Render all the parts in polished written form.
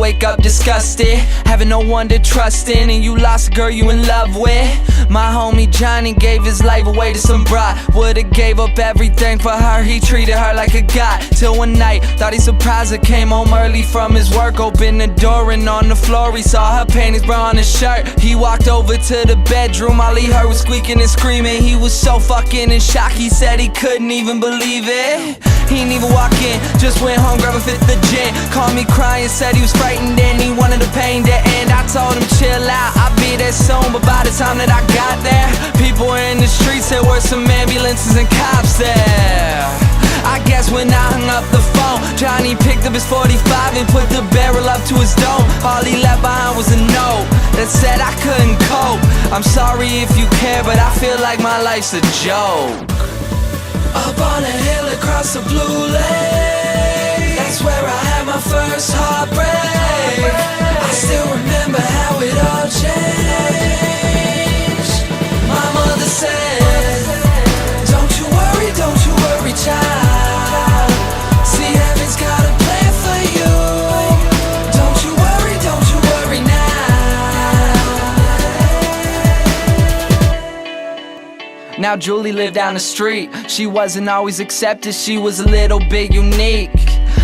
wake up disgusted, having no one to trust in, and you lost a girl you in love with. My homie Johnny gave his life away to some broad. Would've gave up everything for her, he treated her like a god. Till one night, thought he surprised her, came home early from his work, opened the door and on the floor he saw her panties, bra on his shirt. He walked over to the bedroom, all he heard was squeaking and screaming. He was so fucking in shock, he said he couldn't even believe it. He didn't even walk in, just went home, grabbed a fifth of gin. Called me crying, said he was frightened and he wanted the pain to end. I told him chill out, I'll be there soon. But by the time that I got there, people were in the streets, there were some ambulances and cops there. I guess when I hung up the phone, Johnny picked up his 45 and put the barrel up to his dome. All he left behind was a note that said I couldn't cope. I'm sorry if you care, but I feel like my life's a joke. Up on a hill across the blue lake, that's where I had my first heartbreak. I still remember how it all changed. My mother said, don't you worry, child. See, heaven's got a plan for you. Don't you worry now. Now Julie lived down the street. She wasn't always accepted, she was a little bit unique.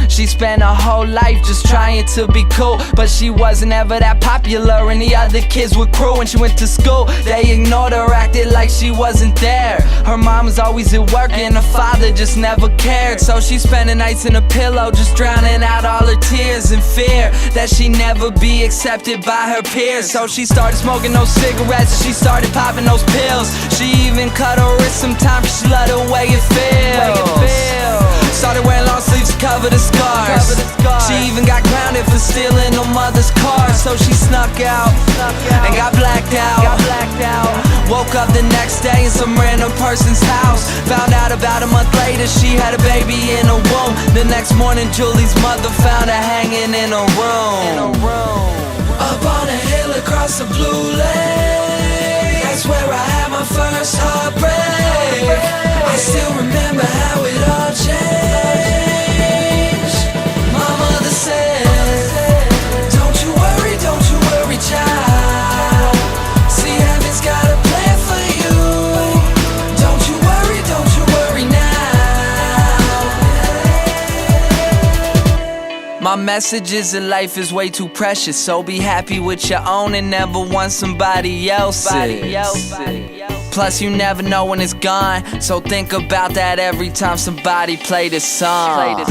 She spent her whole life just trying to be cool, but she wasn't ever that popular and the other kids were cruel. When she went to school, they ignored her, acted like she wasn't there. Her mom was always at work and her father just never cared. So she spent the nights in a pillow, just drowning out all her tears in fear that she'd never be accepted by her peers. So she started smoking those cigarettes, she started popping those pills. She even cut her wrist sometimes, she loved the way it feels. Started wearing long sleeves to cover the scars. She even got grounded for stealing her mother's car. So she snuck out and got blacked out. Woke up the next day in some random person's house. Found out about a month later she had a baby in her womb. The next morning Julie's mother found her hanging in her room. Up on a hill across the blue lake, that's where I had my first heartbreak. I still remember how it all changed. My mother said, don't you worry, child. See, heaven's got a plan for you. Don't you worry now. My message is that life is way too precious, so be happy with your own and never want somebody else's. Plus you never know when it's gone, so think about that every time somebody play this song.